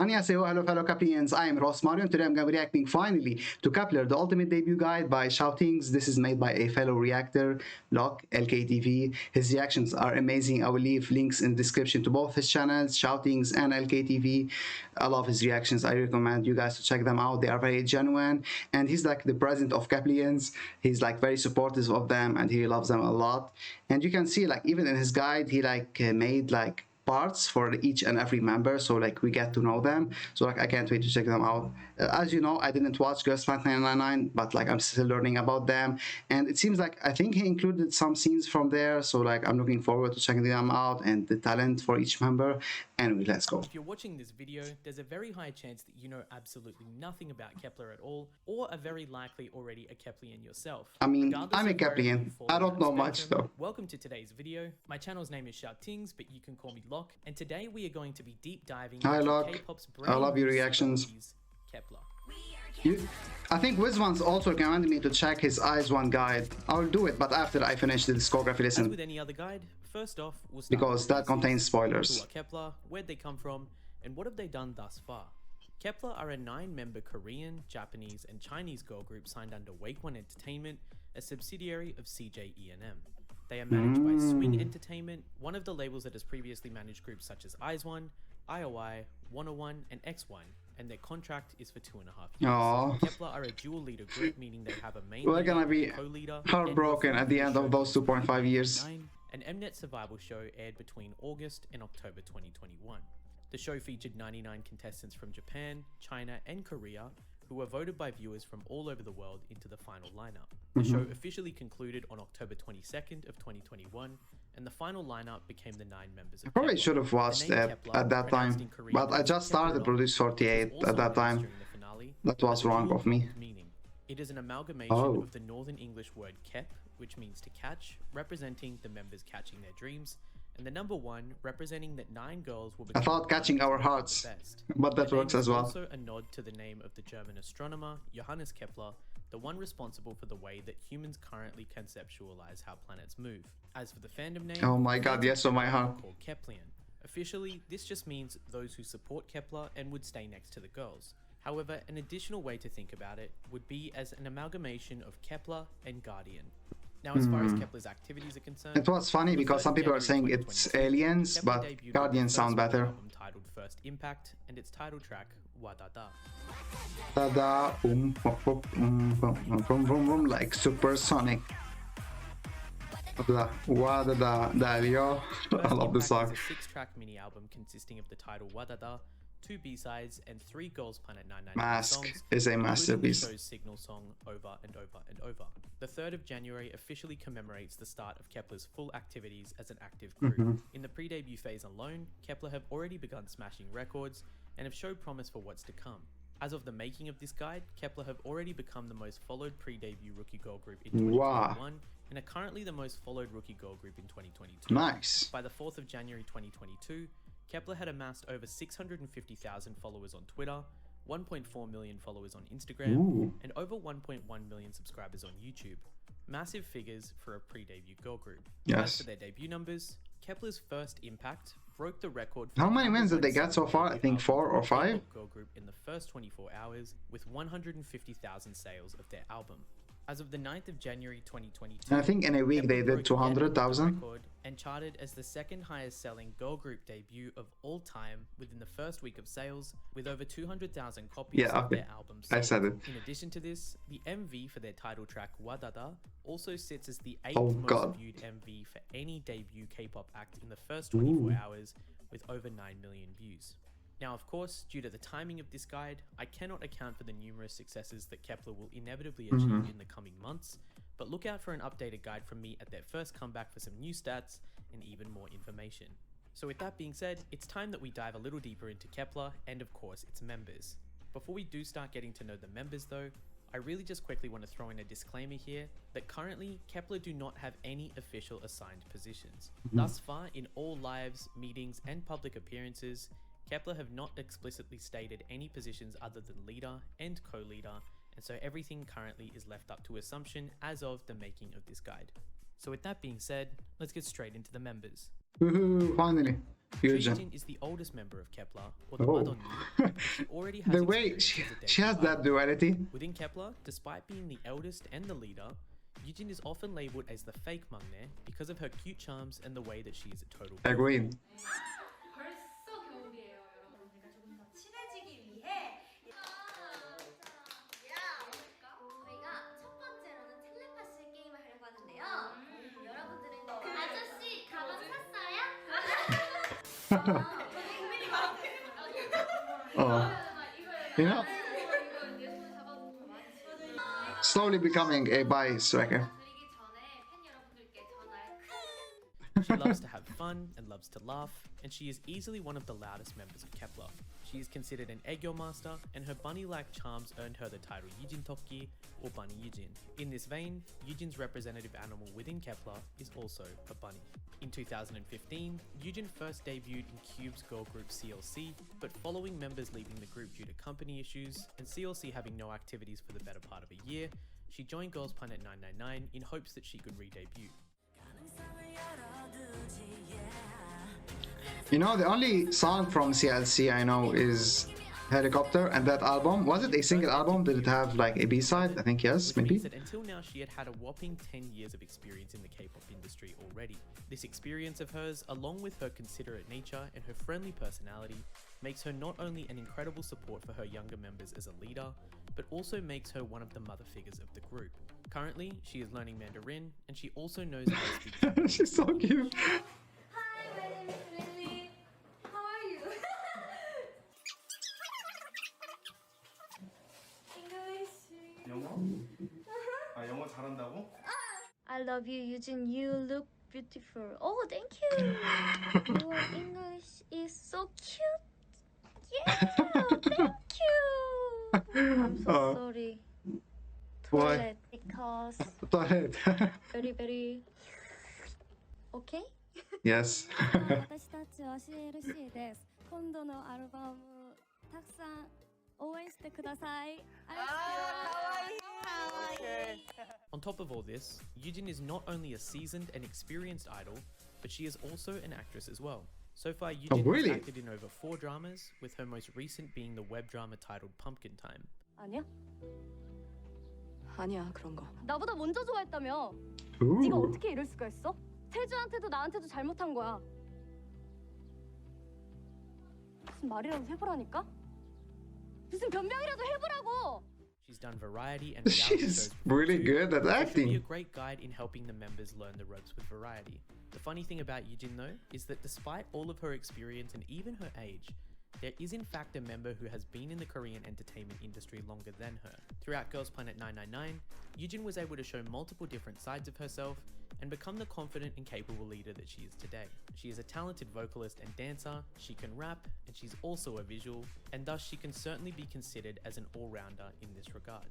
Annyeonghaseyo, hello fellow Keplians, I am Mario, and today I'm going to be reacting finally to Kepler, the ultimate debut guide by Xiaoting. This is made by a fellow reactor, Locke, LKTV. His reactions are amazing. I will leave links in the description to both his channels, Xiaoting's and LKTV. I love his reactions. I recommend you guys to check them out. They are very genuine, and he's like the president of Keplians. He's like very supportive of them, and he loves them a lot. And you can see like even in his guide, he like made like parts for each and every member, so like we get to know them. So like I can't wait to check them out. As you know, I didn't watch Girls Fight 999, but like I'm still learning about them, and it seems like I think he included some scenes from there, so like I'm looking forward to checking them out and the talent for each member. Anyway, let's go. If you're watching this video, there's a very high chance that you know absolutely nothing about Kep1er at all, or are very likely already a Keplian yourself. I mean, I'm a Keplian. I don't know much though. Welcome to today's video. My channel's name is Xiaoting, but you can call me Locke, and today we are going to be deep diving Hi, into Locke. K-pop's I love your reactions. Kep1er. I think Wizwan's also recommended me to check his Eyes One guide. I'll do it, but after I finish the discography As listen. with any other guide, first off, we'll start Because with that basics. contains spoilers. Who are Kep1er, where'd they come from, and what have they done thus far? Kep1er are a 9-member Korean, Japanese, and Chinese girl group signed under Wake One Entertainment, a subsidiary of CJ ENM. They are managed by Swing Entertainment, one of the labels that has previously managed groups such as Eyes One, IOI, 101, and X1, and their contract is for 2.5 years. Aww. Kep1er are a dual leader group, meaning they have a main We're leader, gonna be co-leader, heartbroken at the end of those 2.5 years. An Mnet survival show aired between August and October 2021. The show featured 99 contestants from Japan, China, and Korea, who were voted by viewers from all over the world into the final lineup. The show officially concluded on October 22nd of 2021, and the final lineup became the 9 members of I probably Kep1er. should have watched The name it Kep1er, at that pronounced time, in Korean but I as just started Kep1er, Produce 48 was also at that announced time. during the finale That was as a wrong dual of me. meaning. It is an amalgamation Oh. of the Northern English word Kep, which means to catch, representing the members catching their dreams, and the number 1 representing that 9 girls will I become thought catching our hearts, but that the works name as is well. also a nod to the name of the German astronomer Johannes Kepler, the one responsible for the way that humans currently conceptualize how planets move. As for the fandom name, Oh my god, yes, oh my are heart. called Keplian. Officially, this just means those who support Kep1er and would stay next to the girls. However, an additional way to think about it would be as an amalgamation of Kep1er and Guardian. Now, as far as Kep1er's activities are concerned, It was funny on the because 3rd some of people are January saying it's 2022, aliens, Kep1er but debuted with Guardians their sound first better. album titled First Impact, and its title track, Wadada. Tada, like supersonic. Wadada, Dayeon. I love the song. Is a 6-track mini album consisting of the title Wadada, 2 B-sides, and 3 Girls Planet 999 Mask songs, is a including masterpiece. the show's signal song Over and Over and Over. The 3rd of January officially commemorates the start of Kep1er's full activities as an active group. In the pre-debut phase alone, Kep1er have already begun smashing records and have showed promise for what's to come. As of the making of this guide, Kep1er have already become the most followed pre-debut rookie girl group in 2021 and are currently the most followed rookie girl group in 2022. Nice. By the 4th of January 2022, Kep1er had amassed over 650,000 followers on Twitter, 1.4 million followers on Instagram, and over 1.1 million subscribers on YouTube. Massive figures for a pre-debut girl group. Yes. As for their debut numbers, Kep1er's First Impact broke the record for How the many wins did they get so far? I debut think album 4 or for a 5? K-pop girl group in the first 24 hours with 150,000 sales of their album. As of the 9th of January 2022, And I think in a week they Kep1er did broke 200,000. the record and charted as the 2nd highest selling girl group debut of all time within the first week of sales, with over 200,000 copies Yeah, of okay. their album I sold. said it. In addition to this, the MV for their title track Wadada also sits as the 8th Oh, most God. viewed MV for any debut K-pop act in the first 24 hours, with over 9 million views. Now, of course, due to the timing of this guide, I cannot account for the numerous successes that Kep1er will inevitably achieve in the coming months, but look out for an updated guide from me at their first comeback for some new stats and even more information. So with that being said, it's time that we dive a little deeper into Kep1er and of course its members. Before we do start getting to know the members though, I really just quickly want to throw in a disclaimer here that currently Kep1er do not have any official assigned positions. Thus far, in all lives, meetings and public appearances, Kep1er have not explicitly stated any positions other than leader and co-leader, and so everything currently is left up to assumption as of the making of this guide. So with that being said, let's get straight into the members. Woohoo, finally. Yujin. Yujin is the oldest member of Kep1er, or the Oh. Madonni. She already has The way experience she, as a she has debut that idol. duality. Within Kep1er, despite being the eldest and the leader, Yujin is often labeled as the fake maknae because of her cute charms and the way that she is a total goofball. Agreed. 벌써 겨울이에요, 여러분. 우리가 조금 더 친해지기 위해 저희가 첫 번째로는 텔레파시 게임을 하려고 하는데요. 여러분들은 아저씨 가방 샀어요? 고민이 많은데. You know, 이거 내 손에 잡아서 더 많이 치. slowly becoming a bi striker. 드리기 전에 팬 여러분들께 전화를 큰 She loves to have fun and loves to laugh, and she is easily one of the loudest members of Kep1er. She is considered an egg master, and her bunny-like charms earned her the title Yujin Tokki or Bunny Yujin. In this vein, Yujin's representative animal within Kep1er is also a bunny. In 2015, Yujin first debuted in Cube's girl group CLC, but following members leaving the group due to company issues, and CLC having no activities for the better part of a year, she joined Girls Planet 999 in hopes that she could re-debut. You know, the only song from CLC I know is Helicopter, and that album, was it a single album? Did it have like a B-side? I think yes, Which maybe. means that until now she had had a whopping 10 years of experience in the K-pop industry already. This experience of hers, along with her considerate nature and her friendly personality, makes her not only an incredible support for her younger members as a leader, but also makes her one of the mother figures of the group. Currently, she is learning Mandarin, and she also knows how to speak Japanese. She's so cute. Hi, my name is Lily. How are you? English. 영어? 아 영어 잘한다고? I love you, Yujin. You look beautiful. Oh, thank you. Your English is so cute. Yeah, thank you. I'm so sorry. Why? Toilet because Toilet. very very. Okay. Yes. 私たちは CLC です。今度のアルバムたくさん応援してください。On top of all this, Yujin is not only a seasoned and experienced idol, but she is also an actress as well. So far, Yujin really? has acted in over 4 dramas, with her most recent being the web drama titled Pumpkin Time. 아니야? 아니야 그런 거. 나보다 먼저 좋아했다며. Ooh. 네가 어떻게 이럴 수가 있어? 태주한테도 나한테도 잘못한 거야. 무슨 말이라도 해보라니까? 무슨 변명이라도 해보라고! She's done variety and reality She's shows before really too, good at so she'll be a acting. great guide in helping the members learn the ropes with variety. The funny thing about Yujin though, is that despite all of her experience and even her age, there is in fact a member who has been in the Korean entertainment industry longer than her. Throughout Girls Planet 999, Yujin was able to show multiple different sides of herself and become the confident and capable leader that she is today. She is a talented vocalist and dancer, she can rap, and she's also a visual, and thus she can certainly be considered as an all-rounder in this regard.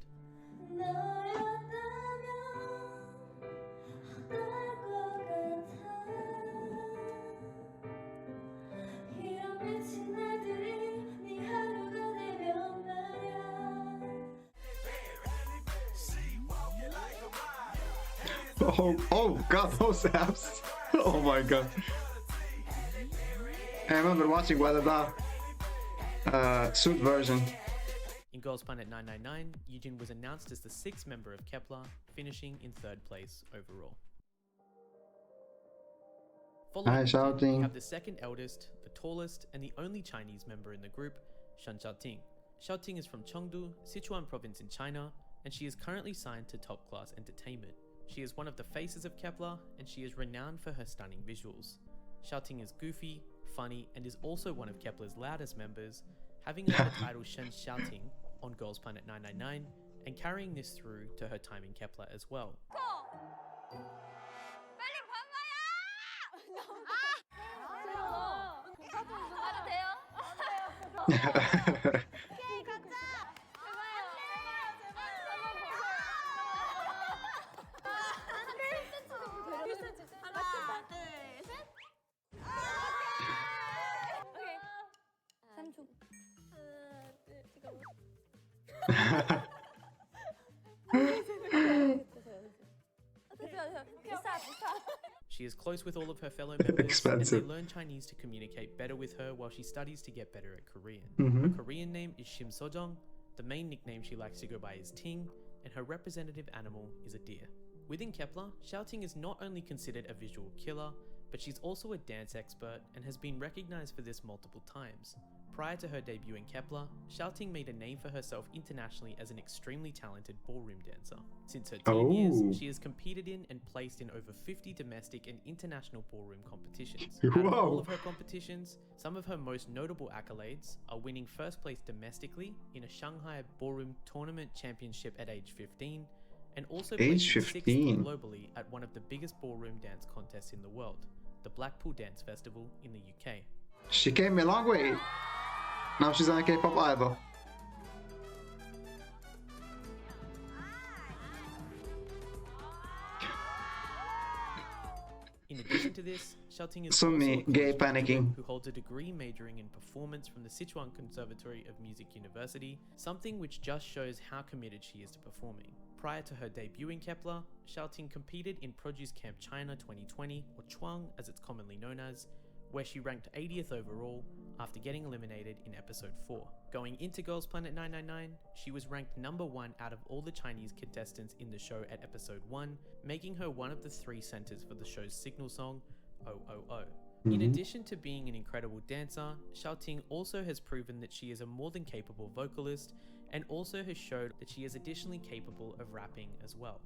Oh god, those apps. Oh my god. I remember watching Wadada suit version. In Girls Planet 999, Yujin was announced as the 6th member of Kep1er, finishing in 3rd place overall. Following Hi, Yujin, Xiaoting. we have the 2nd eldest, the tallest, and the only Chinese member in the group, Xiaoting. Xiaoting is from Chengdu, Sichuan province in China, and she is currently signed to Top Class Entertainment. She is one of the faces of Kep1er, and she is renowned for her stunning visuals. Xiaoting is goofy, funny, and is also one of Kep1er's loudest members, having earned the title Shen Xiaoting on Girls Planet 999, and carrying this through to her time in Kep1er as well. She is close with all of her fellow members, Expensive. and they learn Chinese to communicate better with her while she studies to get better at Korean. Mhm. Her Korean name is Shim Sojong, the main nickname she likes to go by is Ting, and her representative animal is a deer. Within Kep1er, Xiaoting is not only considered a visual killer, but she's also a dance expert and has been recognized for this multiple times. Prior to her debut in Kep1er, Xiaoting made a name for herself internationally as an extremely talented ballroom dancer. Since her teen years, she has competed in and placed in over 50 domestic and international ballroom competitions. Out of all of her competitions, some of her most notable accolades are winning first place domestically in a Shanghai Ballroom Tournament Championship at age 15, and also Age placing 6th 15. globally at one of the biggest ballroom dance contests in the world, the Blackpool Dance Festival in the UK. She came a long way. Now she's on a K-pop idol. In addition to this, Xiaoting is Sumi, also a gay college panicking. student who holds a degree majoring in performance from the Sichuan Conservatory of Music University, something which just shows how committed she is to performing. Prior to her debut in Kep1er, Xiaoting competed in Produce Camp China 2020, or Chuang as it's commonly known as, where she ranked 80th overall after getting eliminated in episode 4. Going into Girls Planet 999, she was ranked number 1 out of all the Chinese contestants in the show at episode 1, making her one of the 3 centers for the show's signal song, O.O.O. In addition to being an incredible dancer, Xiaoting also has proven that she is a more than capable vocalist, and also has showed that she is additionally capable of rapping as well.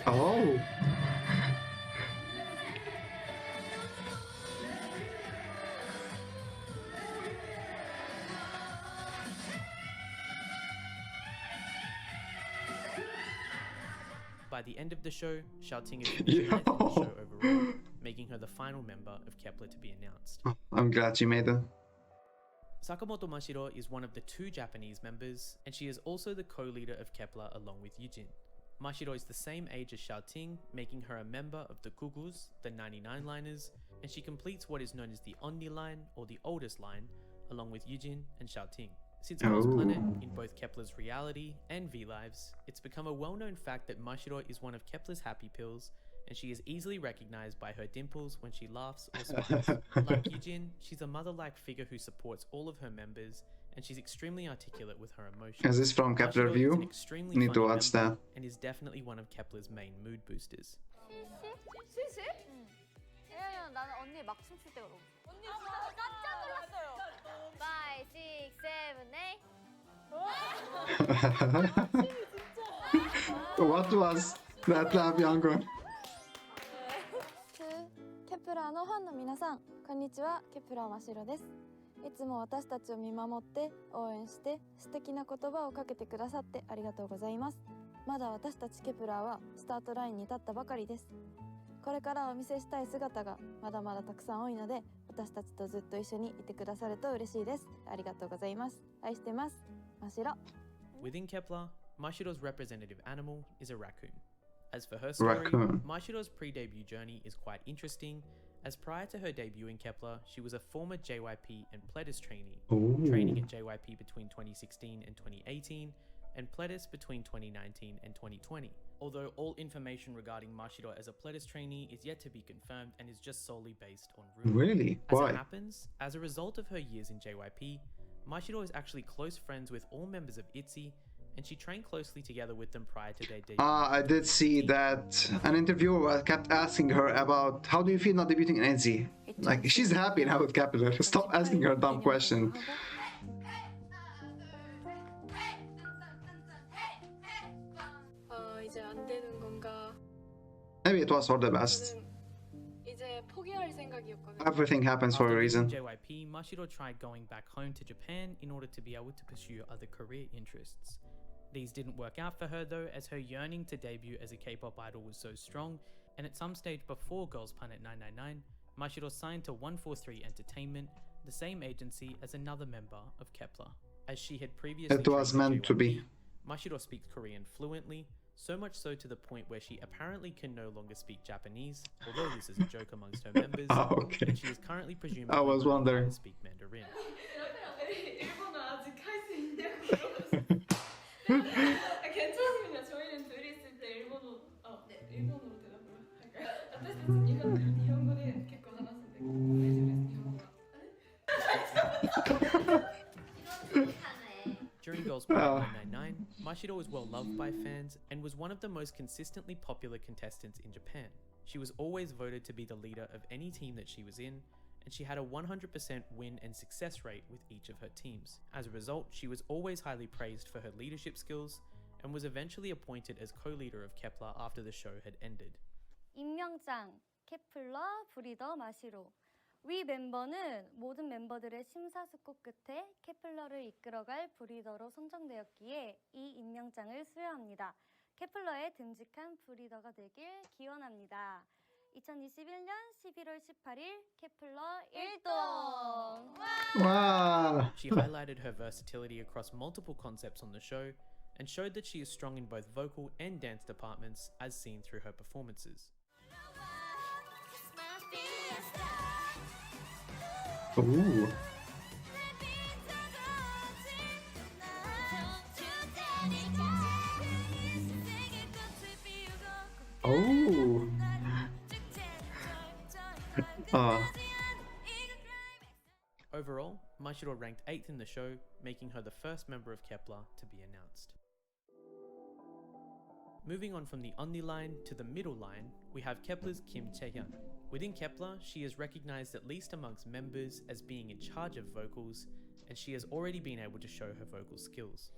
Oh. By the end of the show, Xiaoting is finished 9th in the show overall, making her the final member of Kep1er to be announced. I'm glad she made it. Sakamoto Mashiro is one of the 2 Japanese members, and she is also the co-leader of Kep1er along with Yujin. Mashiro is the same age as Xiaoting, making her a member of the Gugus, the 99-liners, and she completes what is known as the Onni line, or the oldest line, along with Yujin and Xiaoting. Since Girls Planet, in both Kep1er's reality and V-Lives, it's become a well-known fact that Mashiro is one of Kep1er's happy pills, and she is easily recognized by her dimples when she laughs or smiles. Like Yujin, she's a mother-like figure who supports all of her members, and she's extremely articulate with her emotions. Is this from Kepler Mashiro is View? an extremely Need to funny watch member that. and is definitely one of Kep1er's main mood boosters. 실실? 응. 왜냐면 나는 언니 막 춤출 때가 너무 좋아. 언니 깜짝 놀랐어요. 5, 6, 7, 8. What was that laugh, Youngeun? ケプラーのファンの皆さん、こんにちは。ケプラーマシロです。いつも私たちを見守って応援して素敵な言葉をかけてくださってありがとうございます。まだ私たちケプラーはスタートラインに立ったばかりです。これからお見せしたい姿がまだまだたくさん多いので、私たちとずっと一緒にいてくださると嬉しいです。ありがとうございます。愛してます。マシロ。Within Kep1er, Mashiro's representative animal is a raccoon. As for her story, Mashiro's pre-debut journey is quite interesting, as prior to her debut in Kep1er, she was a former JYP and Pledis trainee, training at JYP between 2016 and 2018, and Pledis between 2019 and 2020. Although all information regarding Mashiro as a Pledis trainee is yet to be confirmed and is just solely based on rumors. Really? As Why? it happens, as a result of her years in JYP, Mashiro is actually close friends with all members of ITZY, and she trained closely together with them prior to their debut. I did see that an interviewer kept asking her about how do you feel not debuting in ITZY? Like, she's happy now with Kep1er. Stop asking her a dumb question. 이제 안 되는 건가? Maybe it was for the best. 이제 포기할 생각이었거든. Everything happens for a After reason. leaving JYP, Mashiro tried going back home to Japan in order to be able to pursue other career interests. These didn't work out for her though, as her yearning to debut as a K-pop idol was so strong, and at some stage before Girls Planet 999, Mashiro signed to 143 Entertainment, the same agency as another member of Kep1er. As she had previously It was trained meant at to JYP, be. Mashiro speaks Korean fluently, so much so to the point where she apparently can no longer speak Japanese, although this is a joke amongst her members, Okay. and she is currently presumably I was learning how wondering. to speak Mandarin. 일본어 아직 할 수 있냐고 물어봤어. 괜찮으면 New Girls Pride 999, Mashiro was well loved by fans and was one of the most consistently popular contestants in Japan. She was always voted to be the leader of any team that she was in, and she had a 100% win and success rate with each of her teams. As a result, she was always highly praised for her leadership skills and was eventually appointed as co-leader of Kep1er after the show had ended. 임명장 케플러 브리더 마시로. 위 멤버는 모든 멤버들의 심사숙고 끝에 케플러를 이끌어갈 브리더로 선정되었기에 이 임명장을 수여합니다. 케플러에 듬직한 브리더가 되길 기원합니다. 2021년 11월 18일 케플러 1동! Wow. She highlighted her versatility across multiple concepts on the show and showed that she is strong in both vocal and dance departments as seen through her performances. Ooh. Oh. Overall, Mashiro ranked 8th in the show, making her the first member of Kep1er to be announced. Moving on from the only line to the middle line, we have Kep1er's Chaehyun. Within Kep1er, she is recognized at least amongst members as being in charge of vocals, and she has already been able to show her vocal skills.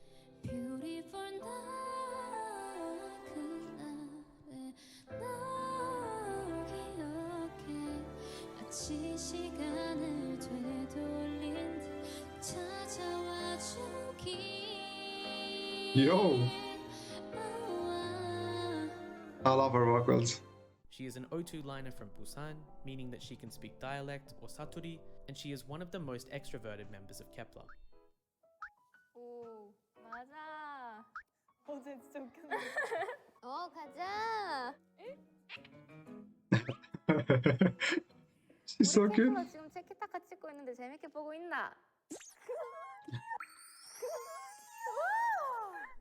Yo. I love her vocals. She is an O2 liner from Busan, meaning that she can speak dialect or satori, and she is one of the most extroverted members of Kep1er. 오, 맞아. 어제 진짜 웃겼는데. 가자. She's so cute. 케플러 지금 체키타카 찍고 있는데 재밌게 보고 있나?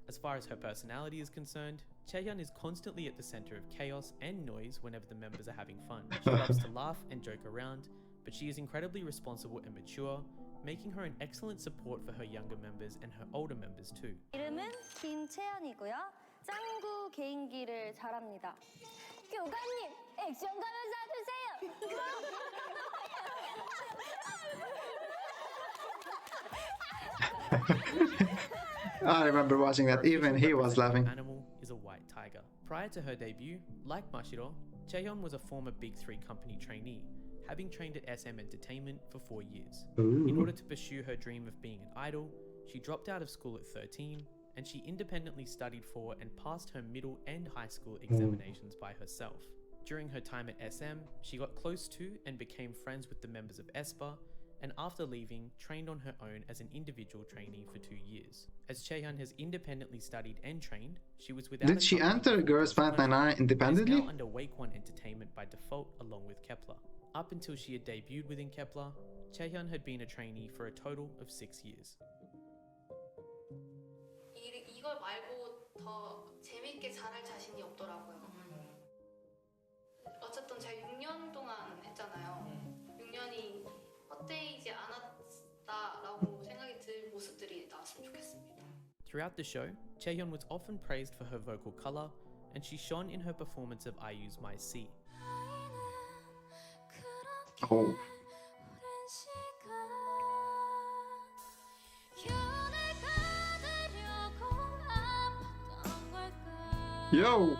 As far as her personality is concerned, Chaehyun is constantly at the center of chaos and noise whenever the members are having fun. She loves to laugh and joke around, but she is incredibly responsible and mature, making her an excellent support for her younger members and her older members too. 이름은 김채연이고요. 짱구 개인기를 잘합니다. 교관님, 액션 가면 쏴주세요. I remember watching that. Even he was laughing. Animal is a white tiger. Prior to her debut, like Mashiro, Chaehyun was a former Big 3 company trainee, having trained at SM Entertainment for 4 years. In order to pursue her dream of being an idol, she dropped out of school at 13, and she independently studied for and passed her middle and high school examinations by herself. During her time at SM, she got close to and became friends with the members of aespa, and after leaving, trained on her own as an individual trainee for 2 years. As Chaehyun has independently studied and trained, she was without Did she enter Girls Planet 99 independently? She is now under Wake1 Entertainment by default along with Kep1er. Up until she had debuted within Kep1er, Chaehyun had been a trainee for a total of 6 years. 이걸 말고 더 재밌게 잘할 자신이 없더라고요. 어쨌든 제가 6년 동안 했잖아요. 6년이 헛되이지 않았다라고 생각이 들 모습들이 나왔으면 좋겠습니다. Throughout the show, Chaehyun was often praised for her vocal color, and she shone in her performance of IU's My C. Oh. Yo,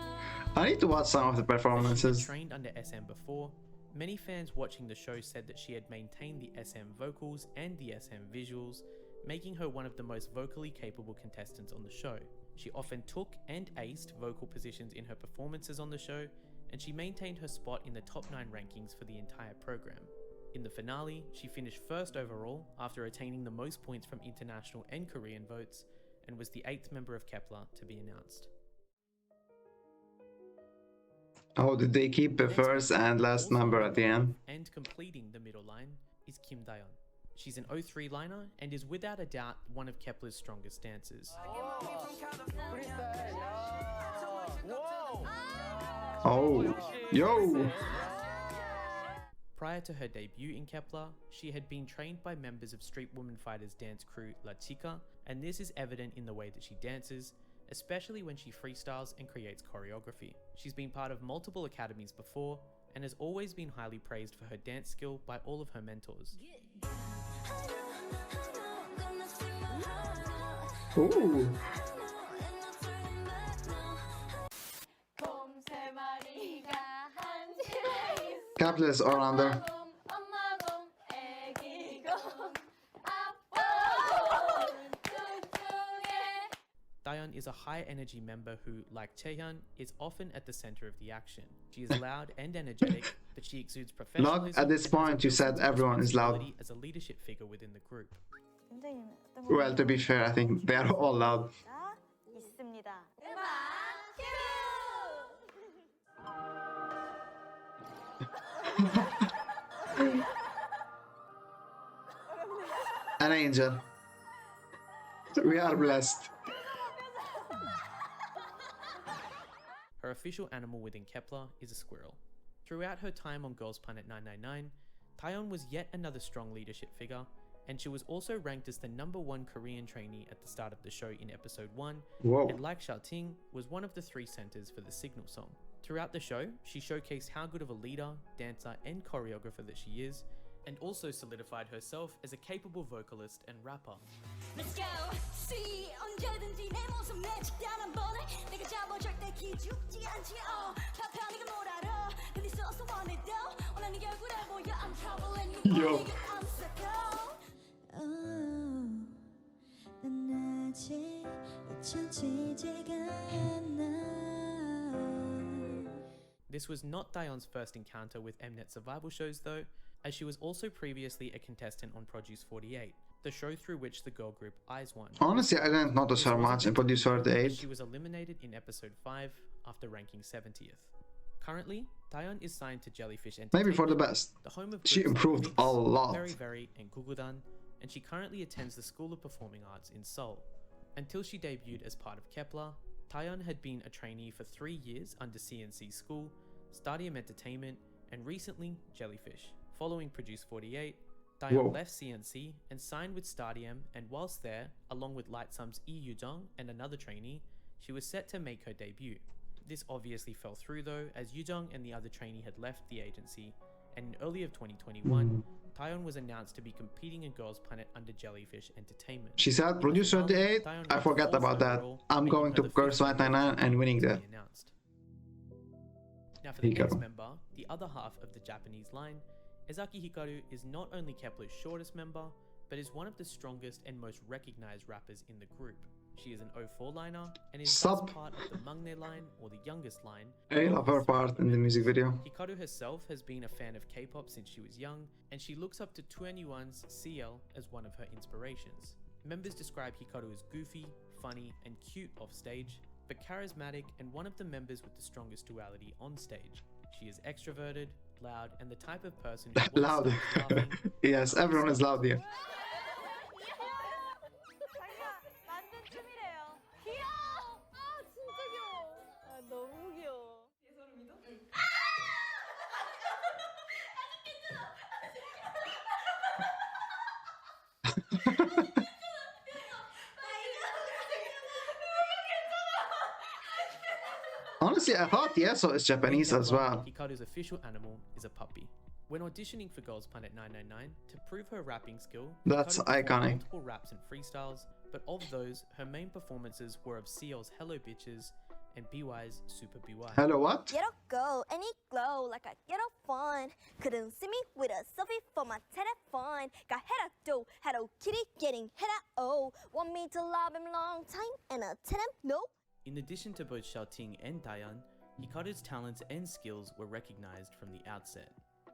I need to watch some of the As she had performances. trained under SM before, many fans watching the show said that she had maintained the SM vocals and the SM visuals, making her one of the most vocally capable contestants on the show. She often took and aced vocal positions in her performances on the show, and she maintained her spot in the top 9 rankings for the entire program. In the finale, she finished first overall after attaining the most points from international and Korean votes, and was the 8th member of Kep1er to be announced. Oh, did they keep the first and last number at the end? And completing the middle line is Dayeon. She's an O3 liner and is without a doubt one of Kep1er's strongest dancers. Oh, yo! Prior to her debut in Kep1er, she had been trained by members of Street Woman Fighters dance crew La Chica and this is evident in the way that she dances, especially when she freestyles and creates choreography. She's been part of multiple academies before and has always been highly praised for her dance skill by all of her mentors. Ooh. Capitalist all-rounder. Dayeon is a high-energy member who, like Chaehyun, is often at the center of the action. She is loud and energetic, but she exudes professionalism. Look, at this and has a point you built-in said everyone is loud. responsibility as a leadership figure within the group. Well, to be fair, I think they are all loud. 있습니다. An angel. We are blessed. Her official animal within Kep1er is a squirrel. Throughout her time on Girls Planet 999, Dayeon was yet another strong leadership figure, and she was also ranked as the #1 Korean trainee at the start of the show in episode 1, Whoa. and like Xiaoting, was one of the 3 centers for the Signal song. Throughout the show, she showcased how good of a leader, dancer, and choreographer that she is, and also solidified herself as a capable vocalist and rapper. Let's go. See, 언제든지 내 모습 내 직단한 번에 내가 잡아 절대 기죽지 않지. 편하게 못 알아. 근데 써서 원해도 원하는 게 얼굴에 보여. I'm traveling. Yo. I'm psycho. 난 아직 잊혀지지가 않아. This was not Dayeon's first encounter with Mnet survival shows though, as she was also previously a contestant on Produce 48, the show through which the girl group Eyes won. Honestly, I didn't notice her much in Produce 48. She was eliminated in episode 5 after ranking 70th. Currently, Dayeon is signed to Jellyfish Entertainment, Maybe for the best. the home of She groups like improved Mix, a lot. Very Very, and Gugudan, and she currently attends the School of Performing Arts in Seoul. Until she debuted as part of Kep1er, Dayeon had been a trainee for 3 years under CNC School, Stadium Entertainment, and recently Jellyfish. Following Produce 48, Dayeon Whoa. left CNC and signed with Stadium, and whilst there, along with Lightsum's Yujin and another trainee, she was set to make her debut. This obviously fell through though, as Yujin and the other trainee had left the agency, and in early of 2021, Dayeon was announced to be competing in Girls Planet under Jellyfish Entertainment. She said, Produce 28, I forgot about that. I'm going to Girls 199 and winning that. Announced. Now for the Hikaru. next member, the other half of the Japanese line, Ezaki Hikaru is not only Kep1er's shortest member, but is one of the strongest and most recognized rappers in the group. She is an O4 liner and is thus Sup? part of the Mangne line, or the youngest line. I love her part in the music video. Hikaru herself has been a fan of K-pop since she was young, and she looks up to 2NE1's CL as one of her inspirations. Members describe Hikaru as goofy, funny, and cute off stage, but charismatic and one of the members with the strongest duality on stage. She is extroverted, loud, and the type of person who Loud. wants to start laughing. Yes, everyone is loud here. 자기가 만든 춤이래요. 귀여워. 아 진짜 귀여워. 아 너무 귀여워. Honestly, I thought Yeseo is Japanese as well. Hikaru's official animal is a puppy. When auditioning for Girls Planet 999, to prove her rapping skill, That's Hikaru performed iconic. multiple raps and freestyles, but of those, her main performances were of CL's Hello Bitches and BY's Super BY. Hello, what? Get up, go, any glow like I get up fun. Couldn't see me with a selfie for my telephone. Got head up, do, Hello Kitty getting head up, oh. Want me to love him long time and I tell him no. In addition to both Xiaoting and Dayeon, Hikaru's talents and skills were recognized from the outset.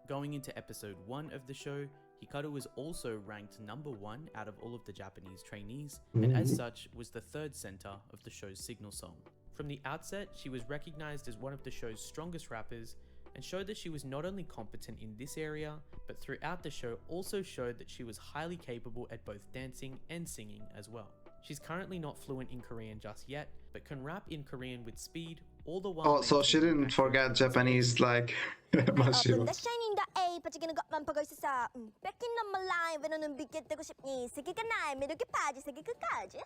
Going into episode 1 of the show, Hikaru was also ranked #1 out of all of the Japanese trainees, and as such was the 3rd center of the show's signal song. From the outset, she was recognized as one of the show's strongest rappers, and showed that she was not only competent in this area, but throughout the show also showed that she was highly capable at both dancing and singing as well. She's currently not fluent in Korean just yet, but can rap in Korean with speed, all the while Oh, so she maintaining didn't natural forget Japanese like Up in Mashiro. the shining the A 이 빠지기는 것만 보고 있었어. 뺏긴 놈만 라인 왜 너는 비게 되고 싶니? 세계가 나의 매력에 빠지 세계 끝까지.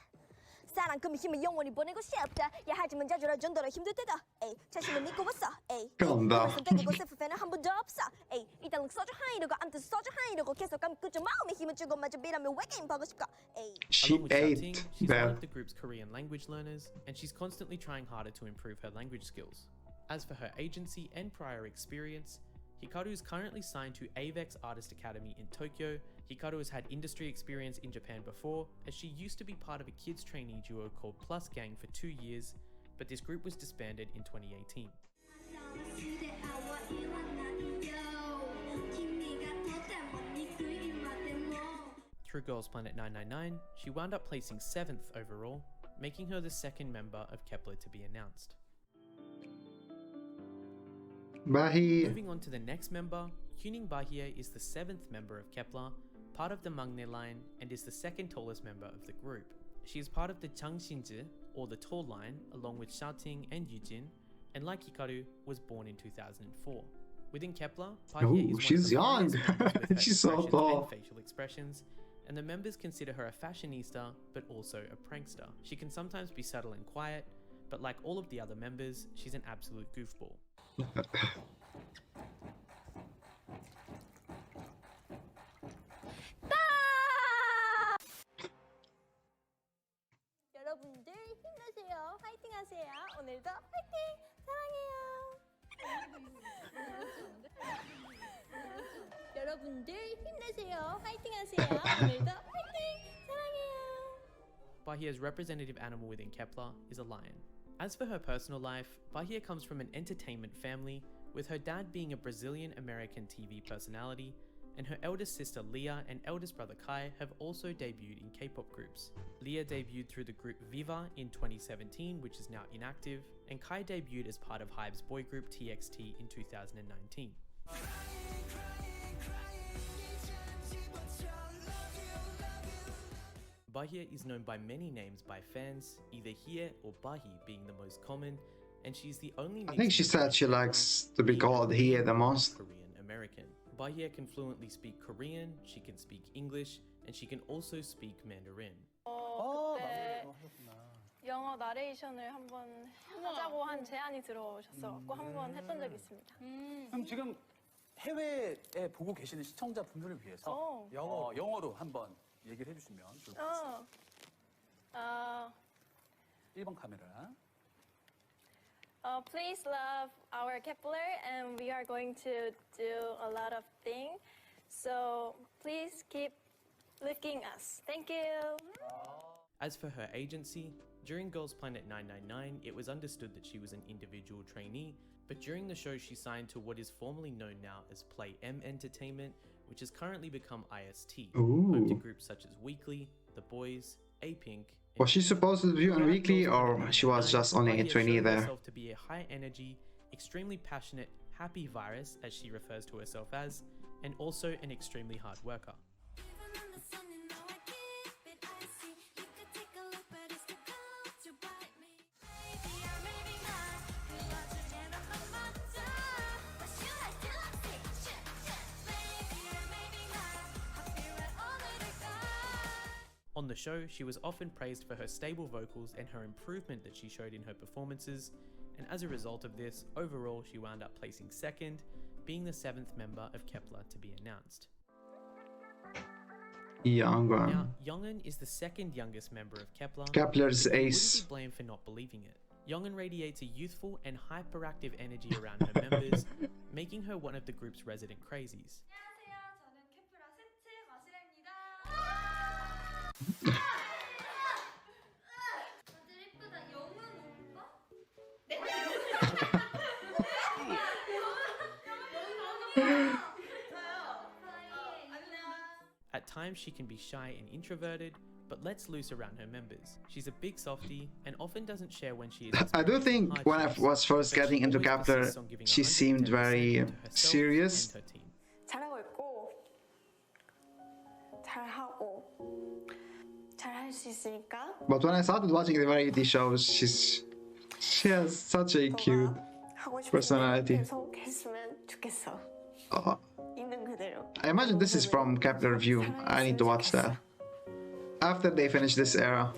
사랑 금이 힘을 영원히 보내고 싶다. 야 하지만 자주라 정도로 힘들 때다. 에이 자신을 믿고 왔어. 에이 그런다. 선택이고 셀프팬은 한 번도 없어. 에이 이따른 소주 하이려고 아무튼 소주 하이려고 계속 감고 좀 마음에 힘을 주고 마저 비라면 왜 게임 보고 싶까? 에이. She Along with ate Xiaoting, she's one that. of the group's Korean language learners, and she's constantly trying harder to improve her language skills. As for her agency and prior experience, Hikaru is currently signed to Avex Artist Academy in Tokyo. Hikaru has had industry experience in Japan before, as she used to be part of a kids trainee duo called Plus Gang for 2 years, but this group was disbanded in 2018. Through Girls Planet 999, she wound up placing 7th overall, making her the second member of Kep1er to be announced. Bahiyyih. Moving on to the next member, Huening Bahiyyih is the 7th member of Kep1er, part of the Mangne line, and is the second tallest member of the group. She is part of the Changshinji, or the tall line, along with Xiaoting and Yujin, and like Hikaru, was born in 2004. Within Kep1er, Bahiyyih Ooh, is she's one of the young. funniest members with her She's so expressions tall. and facial expressions, and the members consider her a fashionista, but also a prankster. She can sometimes be subtle and quiet, but like all of the other members, she's an absolute goofball. 여러분들 힘내세요. 화이팅 하세요. 오늘도 화이팅! 사랑해요. 여러분들 힘내세요. 화이팅 하세요. 오늘도 화이팅! 사랑해요. Bahiyyih's representative animal within Kep1er is a lion. As for her personal life, Bahiyyih comes from an entertainment family, with her dad being a Brazilian-American TV personality, and her eldest sister Leah and eldest brother Kai have also debuted in K-pop groups. Leah debuted through the group Viva in 2017, which is now inactive, and Kai debuted as part of Hybe's boy group TXT in 2019. Bahiyyih is known by many names by fans, either Hie or Bahi being the most common, and she's the only I think she mixed member said she of Kep1er likes to be being called Korean here the and most. Korean American. Bahiyyih can fluently speak Korean, she can speak English, and she can also speak Mandarin. 그때 영어 나레이션을 한번 하자고 한 제안이 들어오셨어갖고 한번 했던 적이 있습니다. 그럼 지금 해외에 보고 계시는 시청자분들을 위해서 영어로 한번 얘기를 해주시면 좋을 것 같습니다. 1번 카메라. Please love our Kep1er, and we are going to do a lot of things. So please keep lifting us. Thank you. As for her agency, during Girls Planet 999, it was understood that she was an individual trainee, but during the show she signed to what is formerly known now as Play M Entertainment, which has currently become IST, home to Ooh. groups such as Weekly, The Boys, A-Pink. and Was she Yeseo. supposed to debut on Throughout Weekly, Girls Planet or she was 999, just only a Bahiyyih trainee showed there? herself to be a high energy, extremely passionate, happy virus, as she refers to herself as, and also an extremely hard worker. On the show, she was often praised for her stable vocals and her improvement that she showed in her performances, and as a result of this, overall she wound up placing second, being the 7th member of Kep1er to be announced. Youngeun. Now, Youngeun is the second youngest member of Kep1er. Kepler's but you ace. wouldn't be blamed for not believing it. Youngeun radiates a youthful and hyperactive energy around her members, making her one of the group's resident crazies. At times she can be shy and introverted, but lets loose around her members. She's a big softie and often doesn't share when she is I do experiencing think when I hardships, was first but she getting into always Kep1er, persists on giving she seemed 110% very to herself serious. and her team. 잘하고 있고 잘하고 잘할 수 있으니까 But when I started watching the variety shows, she has such a cute 하고 싶은 personality. 계속 했으면 좋겠어. uh, 있는 I imagine this is from Kepler View. I need to watch that. After they finish this era.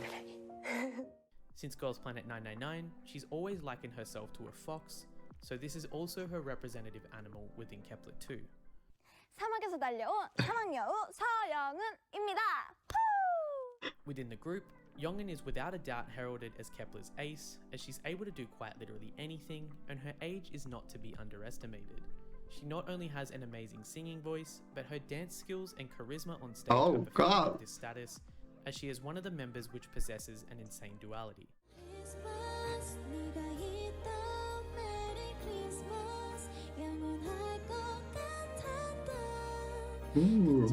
Since Girls Planet 999, she's always likened herself to a fox, so this is also her representative animal within Kepler 2. 사막에서 달려온 사막여우 서영은입니다. Within the group, Youngeun is without a doubt heralded as Kepler's ace, as she's able to do quite literally anything, and her age is not to be underestimated. She not only has an amazing singing voice, but her dance skills and charisma on stage Oh, have God. affirmed this status, as she is one of the members which possesses an insane duality. Ooh.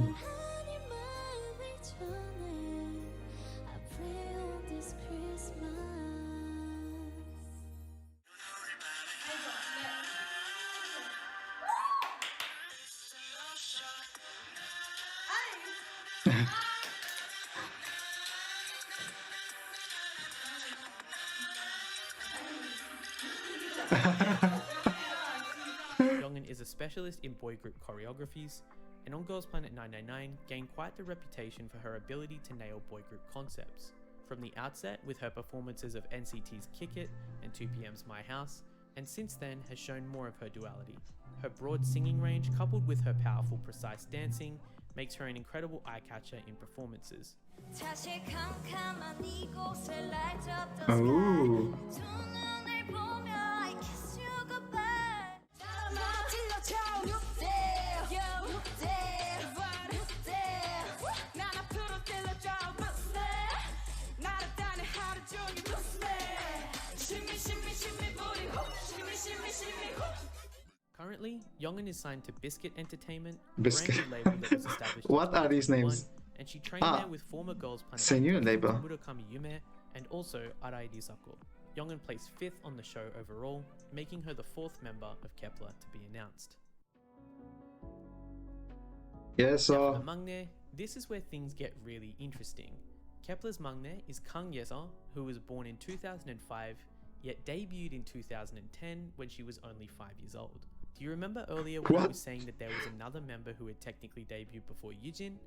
Youngeun is a specialist in boy group choreographies, and on Girls Planet 999 gained quite the reputation for her ability to nail boy group concepts. From the outset with her performances of NCT's Kick It and 2PM's My House, and since then has shown more of her duality. Her broad singing range coupled with her powerful precise dancing makes her an incredible eye-catcher in performances. Ooh. Currently, Youngeun is signed to Biscuit Entertainment, Biscuit. a brand new label that was established in What are these 2021, names? and she trained there with former Girls Planet c'est new label. Murakami Yume and also Arai Disako. Youngeun placed 5th on the show overall, making her the 4th member of Kepler to be announced. Yeah, For so the Mangne, this is where things get really interesting. Kepler's Mangne is Kang Yeseo, who was born in 2005, yet debuted in 2010 when she was only 5 years old. Do you remember earlier when I What? was saying that there was another member who had technically debuted before Yujin?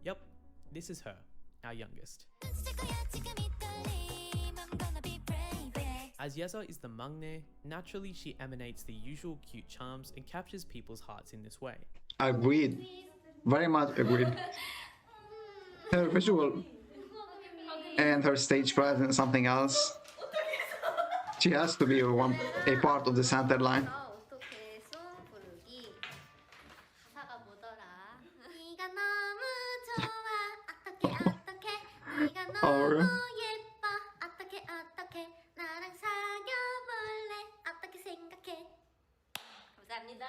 Yep, this is her, our youngest. As Yeseo is the Mangne, naturally she emanates the usual cute charms and captures people's hearts in this way. agreed. Very much agreed. Her visual and her stage presence, something else. She has to be a part of the center line. 어떻게 송 부르기 가사가 뭐더라 네가 너무 좋아 어떡해 네가 너무 예뻐 어떡해 나랑 사귀어볼래 어떻게 생각해 감사합니다.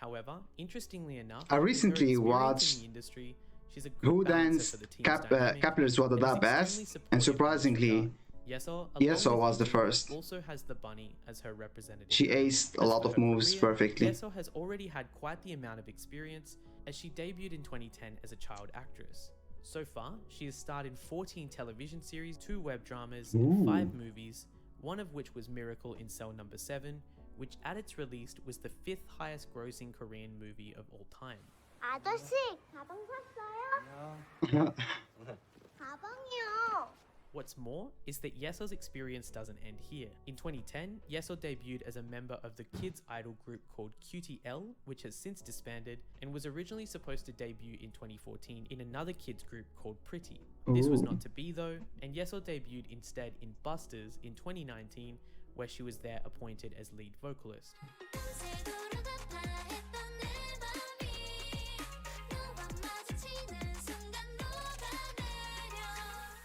However, interestingly enough, I with her recently experience watched in the industry, she's a good Who balancer danced for the team's dynamic, Kepler's and is Wadada extremely best, and supportive of surprisingly, Yeseo, along Yeseo with was the Yujin, first. also has the bunny as her representative. She aced a As lot for of her moves career, perfectly. Yeseo has already had quite the amount of experience, as she debuted in 2010 as a child actress. So far, she has starred in 14 television series, 2 web dramas, and 5 movies, one of which was Miracle in Cell Number 7, which at its release was the 5th highest grossing Korean movie of all time. 아저씨, 가방 샀어요? 가방이요. What's more is that Yeseo's experience doesn't end here. In 2010, Yeseo debuted as a member of the kids idol group called QTL, which has since disbanded, and was originally supposed to debut in 2014 in another kids group called Pretty. This was not to be though, and Yeseo debuted instead in Busters in 2019, where she was there appointed as lead vocalist.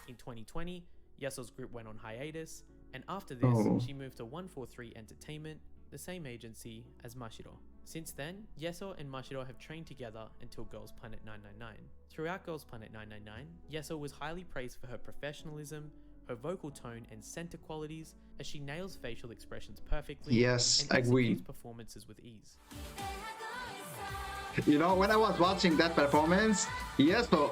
In 2020, Yeseo's group went on hiatus, and after this, she moved to 143 Entertainment, the same agency as Mashiro. Since then, Yeseo and Mashiro have trained together until Girls Planet 999. Throughout Girls Planet 999, Yeseo was highly praised for her professionalism, her vocal tone and center qualities, as she nails facial expressions perfectly Yes, and agree. executes performances with ease. You know, when I was watching that performance, Yeseo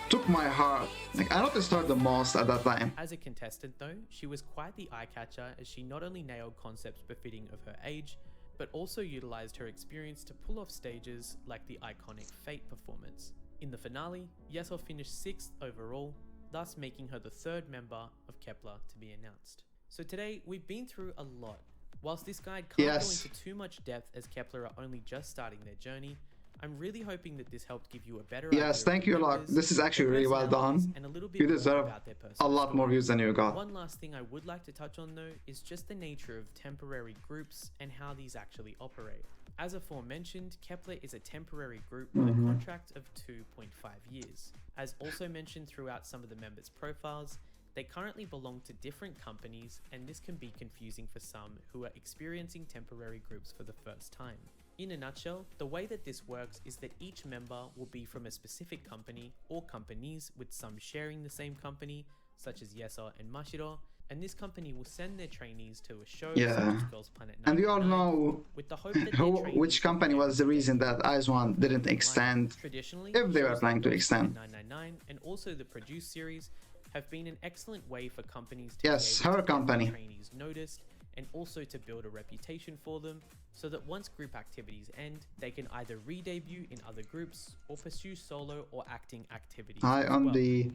took my heart. Like, I noticed her the most at that time. As a contestant though, she was quite the eye-catcher, as she not only nailed concepts befitting of her age, but also utilized her experience to pull off stages like the iconic Fate performance. In the finale, Yeseo finished 6th overall, thus making her the 3rd member of Kep1er to be announced. So today, we've been through a lot. Whilst this guide can't go into too much depth as Kep1er are only just starting their journey, I'm really hoping that this helped give you a better idea. Yes, thank you a lot. This is actually really well done. You deserve a lot more views than you got. One last thing I would like to touch on though is just the nature of temporary groups and how these actually operate. As aforementioned, Kep1er is a temporary group with a contract of 2.5 years. As also mentioned throughout some of the members' profiles, they currently belong to different companies, and this can be confusing for some who are experiencing temporary groups for the first time. In a nutshell, the way that this works is that each member will be from a specific company or companies, with some sharing the same company, such as Yeseo and Mashiro, and this company will send their trainees to a show such as Girls Planet 9, and we all know with the hope that which company was the reason that IZ*ONE didn't extend, if they were planning to extend. 999 and also the Produce series have been an excellent way for companies to her company, get trainees noticed, and also to build a reputation for them, so that once group activities end, they can either re-debut in other groups or pursue solo or acting activities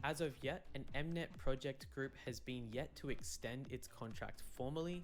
As of yet, an Mnet project group has been yet to extend its contract formally,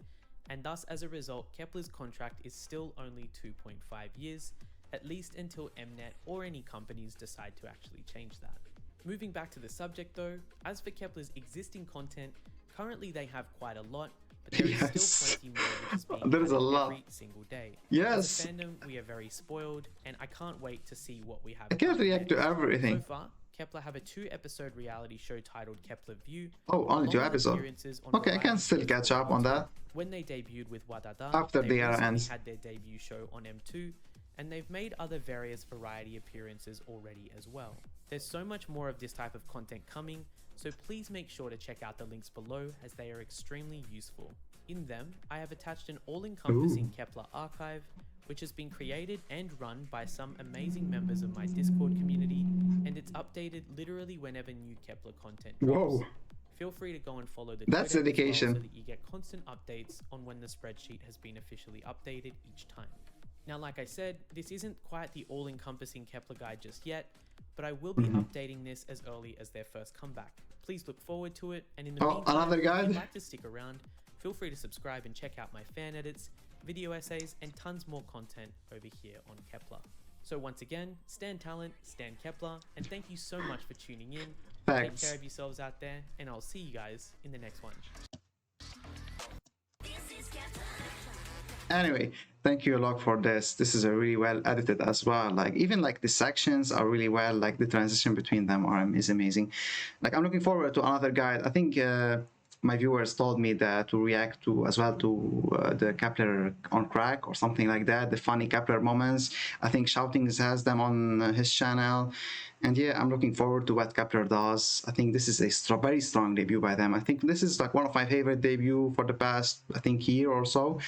and thus as a result, Kep1er's contract is still only 2.5 years, at least until Mnet or any companies decide to actually change that. Moving back to the subject though, as for Kep1er's existing content, currently they have quite a lot, but there is still plenty more which is being added every single day. As a fandom, we are very spoiled, and I can't wait to see what we have. I can't react to everything. So far, Kep1er have a 2-episode reality show titled Kep1er View. Oh, only 2 episodes. Okay, I can still catch up on that. When they debuted with Wadada, after the era ends, had their debut show on M2, and they've made other various variety appearances already as well. There's so much more of this type of content coming, so please make sure to check out the links below as they are extremely useful. In them, I have attached an all-encompassing Kep1er archive, which has been created and run by some amazing members of my Discord community, and it's updated literally whenever new Kep1er content drops. Feel free to go and follow the That's dedication, so that you get constant updates on when the spreadsheet has been officially updated each time. Now, like I said, this isn't quite the all-encompassing Kep1er guide just yet, but I will be updating this as early as their first comeback. Please look forward to it, and in the meantime, another guide? if you'd like to stick around, feel free to subscribe and check out my fan edits, video essays, and tons more content over here on Kep1er. So once again, stand talent, stand Kep1er, and thank you so much for tuning in. Thanks. Take care of yourselves out there, and I'll see you guys in the next one. Anyway, thank you a lot for this. This is a really well edited as well. Like even like the sections are really well. Like the transition between them is amazing. Like I'm looking forward to another guide. I think my viewers told me that to react to as well to the Kepler on crack or something like that. The funny Kepler moments. I think Xiaoting has them on his channel. And yeah, I'm looking forward to what Kep1er does. I think this is a very strong debut by them. I think this is like one of my favorite debut for the past, I think, year or so.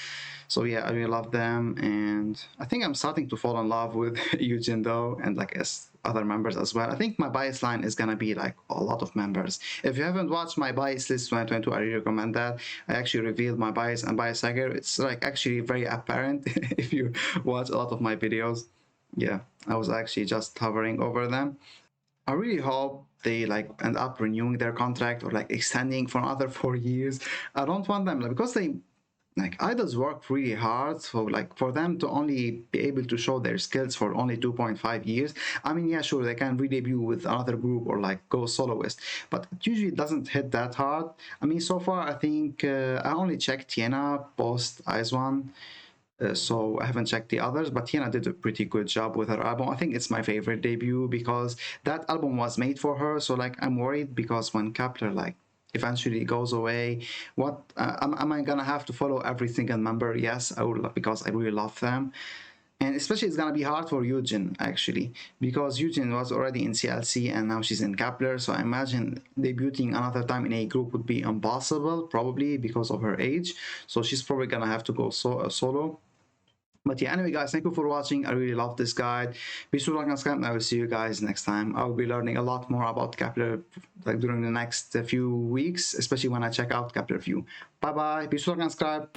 So yeah, I really love them, and I think I'm starting to fall in love with Yujin though, and like as other members as well. I think my bias line is gonna be like a lot of members. If you haven't watched my bias list 2022, I really recommend that. I actually revealed my bias and bias tiger. It's like actually very apparent if you watch a lot of my videos. Yeah, I was actually just hovering over them. I really hope they like end up renewing their contract or like extending for another 4 years. I don't want them because they like idols work really hard, so like for them to only be able to show their skills for only 2.5 years. I mean, yeah, sure, they can re-debut with another group or like go soloist, but it usually doesn't hit that hard. I mean, so far I think I only checked Tiana post IZ*ONE. So I haven't checked the others, but Tiana did a pretty good job with her album. I think it's my favorite debut because that album was made for her. So like I'm worried because when Kepler like eventually goes away, what am I gonna have to follow every single member? Yes, I will, because I really love them. And especially it's gonna be hard for Yujin actually, because Yujin was already in CLC and now she's in Kepler. So I imagine debuting another time in a group would be impossible, probably because of her age. So she's probably gonna have to go solo. But yeah, anyway guys, thank you for watching. I really love this guide. Be sure to like and subscribe, and I will see you guys next time. I will be learning a lot more about Kepler like during the next few weeks, especially when I check out Kepler View. Bye bye. Be sure to like and subscribe.